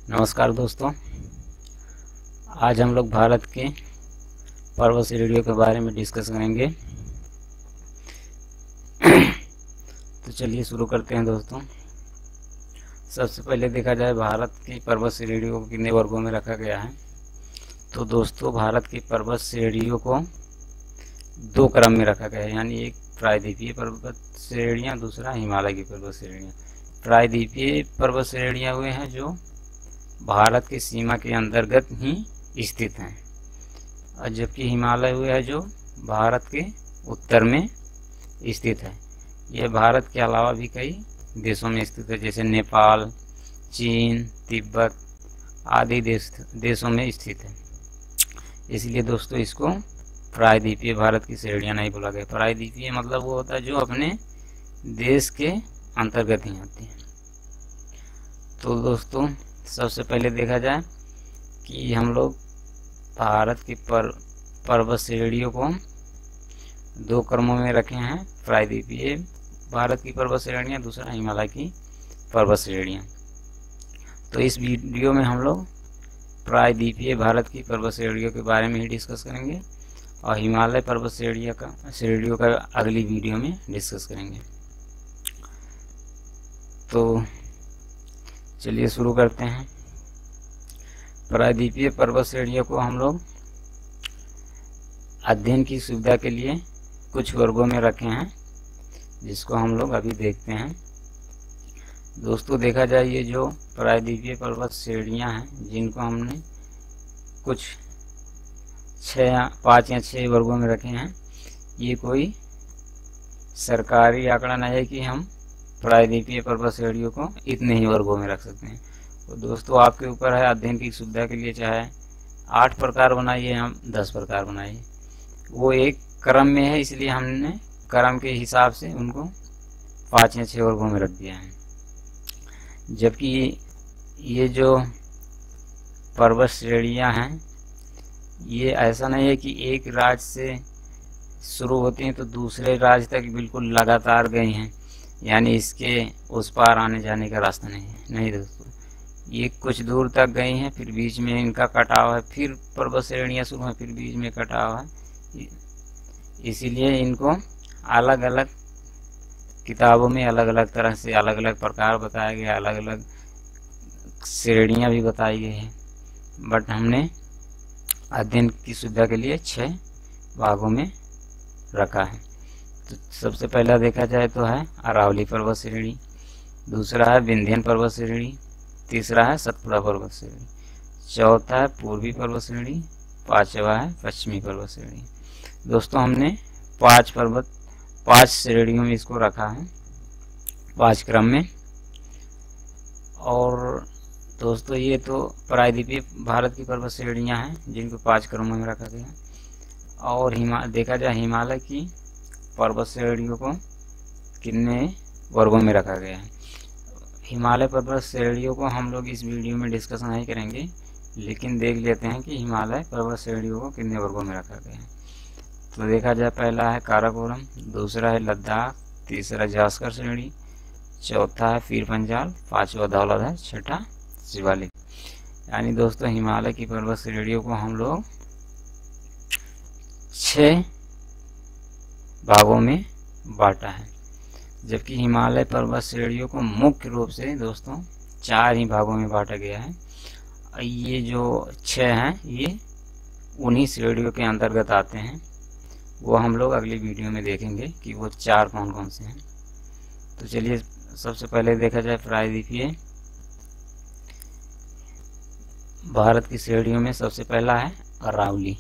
नमस्कार दोस्तों, आज हम लोग भारत के पर्वत श्रेणियों के बारे में डिस्कस करेंगे। तो चलिए शुरू करते हैं दोस्तों। सबसे पहले देखा जाए भारत की पर्वत श्रेणियों को कितने वर्गों में रखा गया है। तो दोस्तों भारत की पर्वत श्रेणियों को दो क्रम में रखा गया है, यानी एक प्रायद्वीपीय पर्वत श्रेणियाँ, दूसरा हिमालय की पर्वत श्रेणियाँ। प्रायद्वीपीय पर्वत श्रेणियाँ हुए हैं जो भारत की सीमा के अंतर्गत ही स्थित हैं, और जबकि हिमालय हुए है जो भारत के उत्तर में स्थित है। यह भारत के अलावा भी कई देशों में स्थित है, जैसे नेपाल, चीन, तिब्बत आदि देशों में स्थित है। इसलिए दोस्तों इसको प्रायद्वीपीय भारत की श्रेणियाँ नहीं बोला गया। प्रायद्वीपीय मतलब वो होता है जो अपने देश के अंतर्गत ही आती है। तो दोस्तों सबसे पहले देखा जाए कि हम लोग भारत की पर्वत श्रेणियों को दो क्रमों में रखे हैं। प्रायद्वीपीय भारत की पर्वत श्रेणियाँ, दूसरा हिमालय की पर्वत श्रेणियाँ। तो इस वीडियो में हम लोग प्रायद्वीपीय भारत की पर्वत श्रेणियों के बारे में ही डिस्कस करेंगे, और हिमालय पर्वत श्रेणियों का अगली वीडियो में डिस्कस करेंगे। तो चलिए शुरू करते हैं। प्रायद्वीपीय पर्वत श्रेणियों को हम लोग अध्ययन की सुविधा के लिए कुछ वर्गों में रखे हैं, जिसको हम लोग अभी देखते हैं। दोस्तों देखा जाए ये जो प्रायद्वीपीय पर्वत श्रेणियां हैं, जिनको हमने कुछ 5 या 6 वर्गों में रखे हैं, ये कोई सरकारी आंकड़ा नहीं है कि हम प्रायद्वीपीय पर्वत श्रेणियों को इतने ही वर्गों में रख सकते हैं। तो दोस्तों आपके ऊपर है, अध्ययन की सुविधा के लिए चाहे 8 प्रकार बनाइए, हम 10 प्रकार बनाइए, वो एक क्रम में है, इसलिए हमने क्रम के हिसाब से उनको 5 या 6 वर्गों में रख दिया है। जबकि ये जो पर्वत श्रेणियाँ हैं, ये ऐसा नहीं है कि एक राज्य से शुरू होती हैं तो दूसरे राज्य तक बिल्कुल लगातार गई हैं, यानी इसके उस पार आने जाने का रास्ता नहीं दोस्तों। ये कुछ दूर तक गई हैं, फिर बीच में इनका कटाव है, फिर पर्वत श्रेणियाँ शुरू हैं, फिर बीच में कटाव है। इसीलिए इनको अलग अलग किताबों में अलग अलग तरह से अलग अलग प्रकार बताया गया, अलग अलग श्रेणियाँ भी बताई गई हैं, बट हमने अध्ययन की सुविधा के लिए 6 भागों में रखा है। तो सबसे पहला देखा जाए तो है अरावली पर्वत श्रेणी, दूसरा है विंध्यन पर्वत श्रेणी, तीसरा है सतपुड़ा पर्वत श्रेणी, चौथा है पूर्वी पर्वत श्रेणी, 5वां है पश्चिमी पर्वत श्रेणी। दोस्तों हमने 5 श्रेणियों में इसको रखा है, 5 क्रम में। और दोस्तों ये तो प्रायद्वीपीय भारत की पर्वत श्रेणियाँ हैं जिनको 5 क्रमों में रखा गया। और देखा जाए हिमालय की पर्वत श्रेणियों को कितने वर्गों में रखा गया है। हिमालय पर्वत श्रेणियों को हम लोग इस वीडियो में डिस्कस नहीं करेंगे, लेकिन देख लेते हैं कि हिमालय पर्वत श्रेणियों को कितने वर्गों में रखा गया है। तो देखा जाए पहला है काराकोरम, दूसरा है लद्दाख, तीसरा जास्कर श्रेणी, चौथा है पीर पंजाल, 5वां धौला है, 6ठा शिवालिक। यानी दोस्तों हिमालय की पर्वत श्रेणियों को हम लोग 6 भागों में बांटा है, जबकि हिमालय पर्वत श्रेणियों को मुख्य रूप से दोस्तों 4 ही भागों में बांटा गया है। ये जो 6 हैं ये उन्हीं श्रेणियों के अंतर्गत आते हैं, वो हम लोग अगली वीडियो में देखेंगे कि वो 4 कौन कौन से हैं। तो चलिए सबसे पहले देखा जाए प्रायद्वीपीय भारत की श्रेणियों में सबसे पहला है अरावली।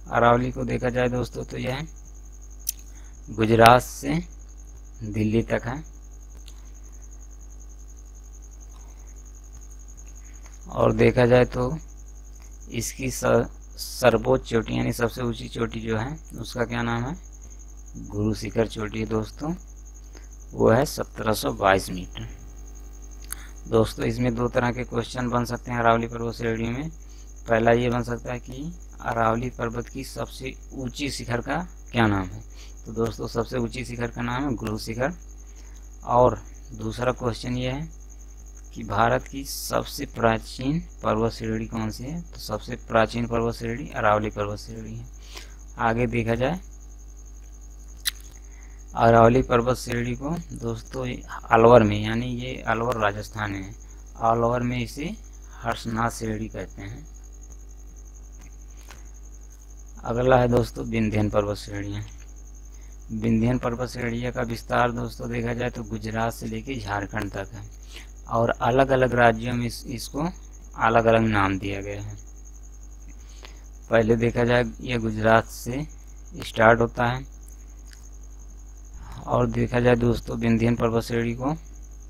अरावली को देखा जाए दोस्तों तो यह गुजरात से दिल्ली तक है, और देखा जाए तो इसकी सर्वोच्च चोटी यानी सबसे ऊंची चोटी जो है उसका क्या नाम है, गुरु शिखर चोटी है दोस्तों, वो है 1722 मीटर। दोस्तों इसमें 2 तरह के क्वेश्चन बन सकते हैं अरावली पर्वत श्रेणी में। पहला ये बन सकता है कि अरावली पर्वत की सबसे ऊंची शिखर का क्या नाम है। तो दोस्तों सबसे ऊंची शिखर का नाम है गुरु शिखर। और दूसरा क्वेश्चन ये है कि भारत की सबसे प्राचीन पर्वत श्रेणी कौन सी है, तो सबसे प्राचीन पर्वत श्रेणी अरावली पर्वत श्रेणी है। आगे देखा जाए अरावली पर्वत श्रेणी को दोस्तों अलवर में, यानी ये अलवर राजस्थान है, अलवर में इसे हर्षनाथ श्रेणी कहते हैं। अगला है दोस्तों विंध्यन पर्वत श्रेणियाँ। विंध्यन पर्वत श्रेणियों का विस्तार दोस्तों देखा जाए तो गुजरात से लेकर झारखंड तक है और अलग अलग राज्यों में इसको अलग अलग नाम दिया गया है। पहले देखा जाए ये गुजरात से स्टार्ट होता है और देखा जाए दोस्तों विंध्यन पर्वत श्रेणी को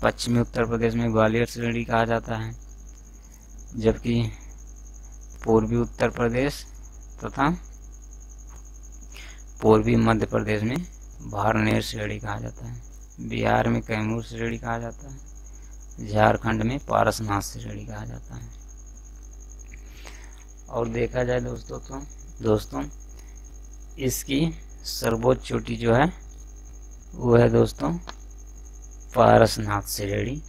पश्चिमी उत्तर प्रदेश में ग्वालियर श्रेणी कहा जाता है, जबकि पूर्वी उत्तर प्रदेश तथा पूर्वी मध्य प्रदेश में भारनेर श्रेणी कहा जाता है। बिहार में कैमूर श्रेणी कहा जाता है, झारखंड में पारसनाथ श्रेणी कहा जाता है। और देखा जाए दोस्तों इसकी सर्वोच्च चोटी जो है वो है दोस्तों पारसनाथ श्रेणी,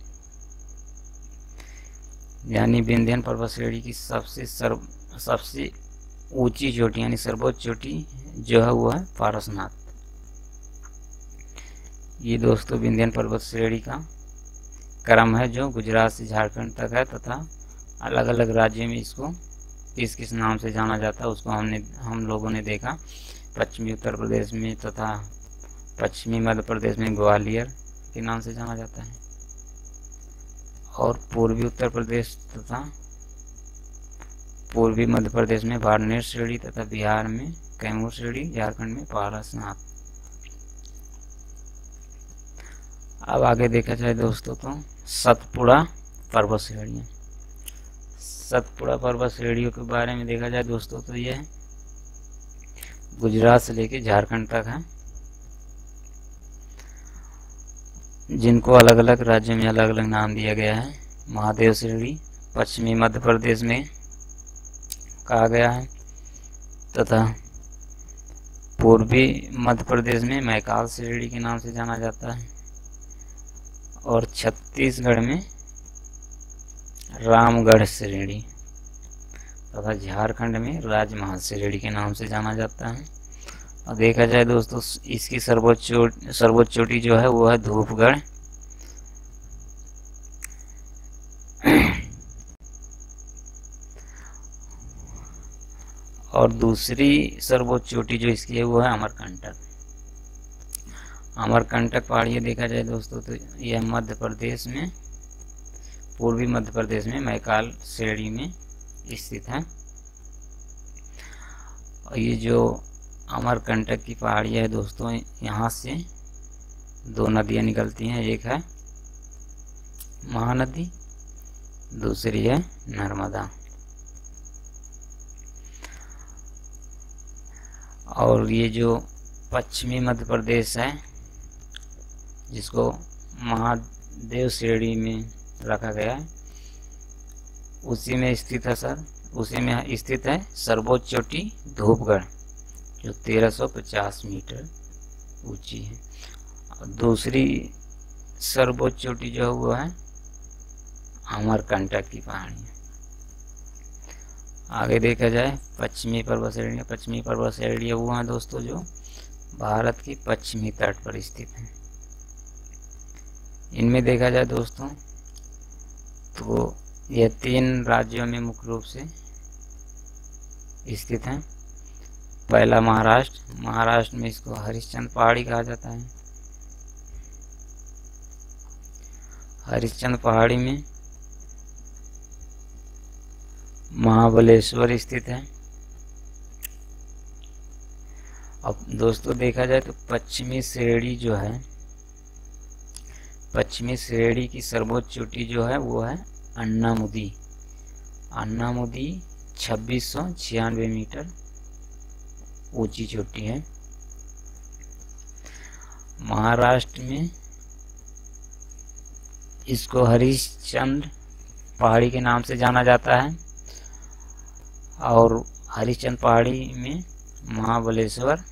यानी विंध्यन पर्वत श्रेणी की सबसे ऊंची चोटी यानी सर्वोच्च चोटी जो है वो है पारसनाथ। ये दोस्तों विंध्यन पर्वत श्रेणी का क्रम है जो गुजरात से झारखंड तक है तथा अलग अलग राज्यों में इसको किस किस नाम से जाना जाता है उसको हम लोगों ने देखा। पश्चिमी उत्तर प्रदेश में तथा पश्चिमी मध्य प्रदेश में ग्वालियर के नाम से जाना जाता है और पूर्वी उत्तर प्रदेश तथा पूर्वी मध्य प्रदेश में भारनेर श्रेणी तथा बिहार में कैमूर श्रेणी, झारखंड में पारसनाथ। अब आगे देखा जाए दोस्तों तो सतपुड़ा पर्वत श्रेणियाँ। सतपुड़ा पर्वत श्रेणियों के बारे में देखा जाए दोस्तों तो यह गुजरात से लेकर झारखंड तक है, जिनको अलग अलग राज्यों में अलग अलग नाम दिया गया है। महादेव श्रेणी पश्चिमी मध्य प्रदेश में कहा गया है तथा पूर्वी मध्य प्रदेश में मैकाल श्रेणी के नाम से जाना जाता है और छत्तीसगढ़ में रामगढ़ श्रेणी तथा झारखंड में राजमहल श्रेणी के नाम से जाना जाता है। और देखा जाए दोस्तों इसकी सर्वोच्च चोटी जो है वो है धूपगढ़। और दूसरी सर्वोच्च चोटी जो इसकी है वो है अमरकंटक। अमरकंटक पहाड़ियाँ देखा जाए दोस्तों तो यह मध्य प्रदेश में पूर्वी मध्य प्रदेश में मैकाल श्रेणी में स्थित है। और ये जो अमरकंटक की पहाड़ियाँ है दोस्तों यहाँ से दो नदियाँ निकलती हैं, एक है महानदी, दूसरी है नर्मदा। और ये जो पश्चिमी मध्य प्रदेश है जिसको महादेव श्रेणी में रखा गया है उसी में स्थित है सर्वोच्च चोटी धूपगढ़ जो 1350 मीटर ऊंची है। और दूसरी सर्वोच्च चोटी जो वो है अमरकंटक की पहाड़ी। आगे देखा जाए पश्चिमी पर्वत श्रेणी। पश्चिमी पर्वत श्रेणी वो हैं दोस्तों जो भारत के पश्चिमी तट पर स्थित हैं। इनमें देखा जाए दोस्तों तो यह 3 राज्यों में मुख्य रूप से स्थित हैं। पहला महाराष्ट्र में इसको हरिश्चंद्र पहाड़ी कहा जाता है। हरिश्चंद्र पहाड़ी में महाबलेश्वर स्थित है। अब दोस्तों देखा जाए तो पश्चिमी श्रेणी जो है पश्चिमी श्रेणी की सर्वोच्च चोटी जो है वो है अन्नामुदी 2696 मीटर ऊंची चोटी है। महाराष्ट्र में इसको हरिश्चंद्र पहाड़ी के नाम से जाना जाता है और हरिश्चंद्र पहाड़ी में महाबलेश्वर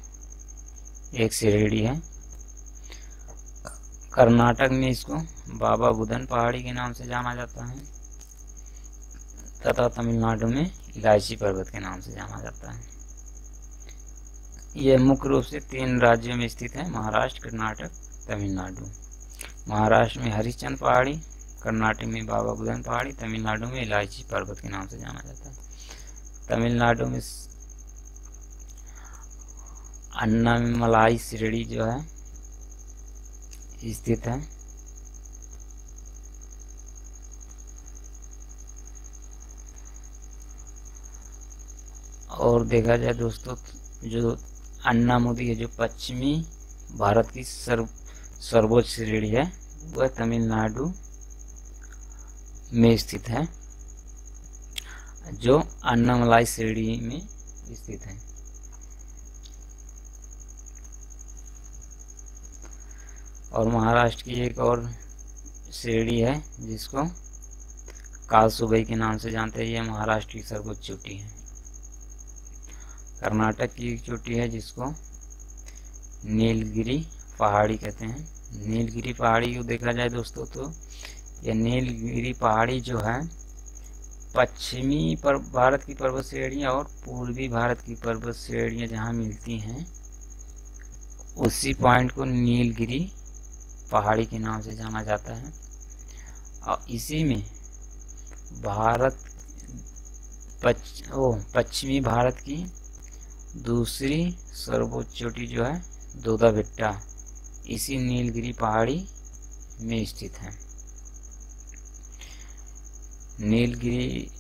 एक श्रेणी है। कर्नाटक में इसको बाबा बुदन पहाड़ी के नाम से जाना जाता है तथा तमिलनाडु में इलायची पर्वत के नाम से जाना जाता है। यह मुख्य रूप से 3 राज्यों में स्थित है, महाराष्ट्र, कर्नाटक, तमिलनाडु। महाराष्ट्र में हरिश्चंद्र पहाड़ी, कर्नाटक में बाबा बुदन पहाड़ी, तमिलनाडु में इलायची पर्वत के नाम से जाना जाता है। तमिलनाडु में अन्नामलाई श्रेणी जो है स्थित है। और देखा जाए दोस्तों, जो अन्नामुदी है, जो पश्चिमी भारत की सर्वोच्च श्रेणी है, वह तमिलनाडु में स्थित है, जो अन्नामलाई श्रेणी में स्थित है। और महाराष्ट्र की एक और श्रेणी है जिसको कालसुबई के नाम से जानते हैं, यह महाराष्ट्र की सर्वोच्च चोटी है। कर्नाटक की एक चोटी है जिसको नीलगिरी पहाड़ी कहते हैं। नीलगिरी पहाड़ी को देखा जाए दोस्तों, तो यह नीलगिरी पहाड़ी जो है पश्चिमी भारत की पर्वत श्रेणियाँ और पूर्वी भारत की पर्वत श्रेणियाँ जहाँ मिलती हैं, उसी पॉइंट को नीलगिरी पहाड़ी के नाम से जाना जाता है। और इसी में पश्चिमी भारत की दूसरी सर्वोच्च चोटी जो है दोदा बेट्टा, इसी नीलगिरी पहाड़ी में स्थित है। नीलगिरी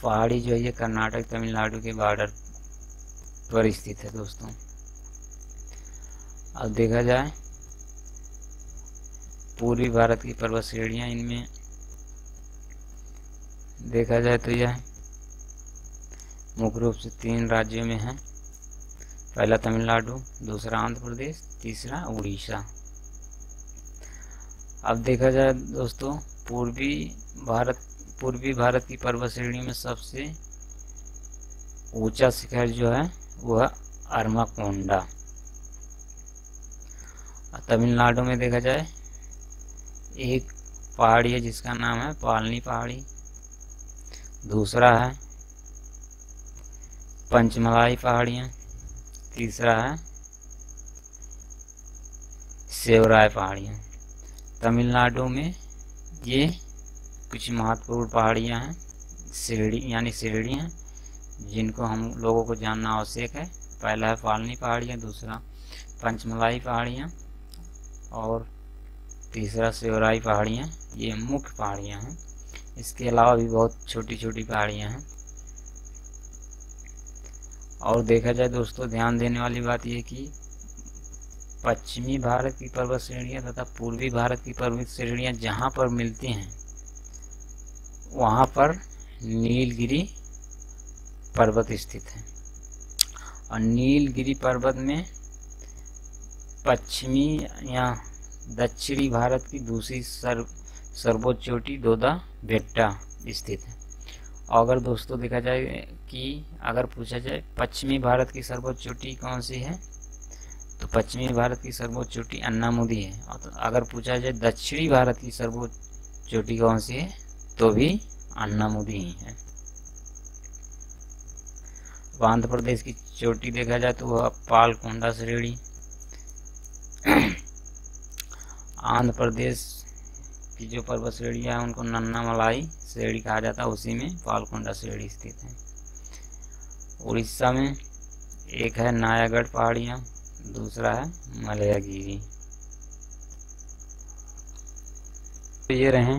पहाड़ी जो है ये कर्नाटक तमिलनाडु के बॉर्डर पर स्थित है दोस्तों। अब देखा जाए पूर्वी भारत की पर्वत श्रेणियाँ, इनमें देखा जाए तो यह मुख्य रूप से 3 राज्यों में है। पहला तमिलनाडु, दूसरा आंध्र प्रदेश, तीसरा उड़ीसा। अब देखा जाए दोस्तों, पूर्वी भारत की पर्वत श्रेणी में सबसे ऊंचा शिखर जो है वह अरमाकोंडा। तमिलनाडु में देखा जाए एक पहाड़ी है जिसका नाम है पालनी पहाड़ी, दूसरा है पंचमलाई पहाड़ियाँ, तीसरा है सेवराय पहाड़ियाँ। तमिलनाडु में ये कुछ महत्वपूर्ण पहाड़ियाँ हैं, श्रेणियाँ, जिनको हम लोगों को जानना आवश्यक है। पहला है पालनी पहाड़ियाँ, दूसरा पंचमलाई पहाड़ियाँ और तीसरा सेवराई पहाड़ियाँ। ये मुख्य पहाड़ियाँ हैं। इसके अलावा भी बहुत छोटी छोटी पहाड़ियाँ हैं। और देखा जाए दोस्तों, ध्यान देने वाली बात यह कि पश्चिमी भारत की पर्वत श्रेणियाँ तथा पूर्वी भारत की पर्वत श्रेणियाँ जहाँ पर मिलती हैं वहाँ पर नीलगिरी पर्वत स्थित है। और नीलगिरी पर्वत में पश्चिमी या दक्षिणी भारत की दूसरी सर्वोच्च चोटी दोदा बेट्टा स्थित है। और अगर दोस्तों देखा जाए कि अगर पूछा जाए पश्चिमी भारत की सर्वोच्च चोटी कौन सी है, तो पश्चिमी भारत की सर्वोच्च चोटी अन्नामुदी है। और अगर पूछा जाए दक्षिणी भारत की सर्वोच्च चोटी कौन सी है, तो भी अन्नामुदी ही है। आंध्र प्रदेश की चोटी देखा जाए तो वह पालकोंडा श्रेणी। आंध्र प्रदेश की जो पर्वत श्रेणियाँ हैं उनको नन्नामलाई श्रेणी कहा जाता है, उसी में पालकोंडा श्रेणी स्थित है। उड़ीसा में एक है नायागढ़ पहाड़ियाँ, दूसरा है मलयागिरी। तो ये रहे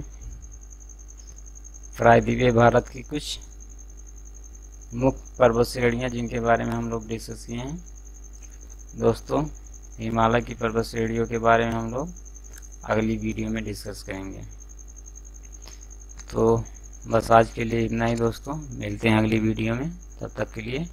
प्रायद्वीपीय भारत की कुछ मुख्य पर्वत श्रेणियाँ जिनके बारे में हम लोग डिस्कस किए हैं। दोस्तों, हिमालय की पर्वत श्रेणियों के बारे में हम लोग अगली वीडियो में डिस्कस करेंगे। तो बस आज के लिए इतना ही दोस्तों, मिलते हैं अगली वीडियो में। तब तक के लिए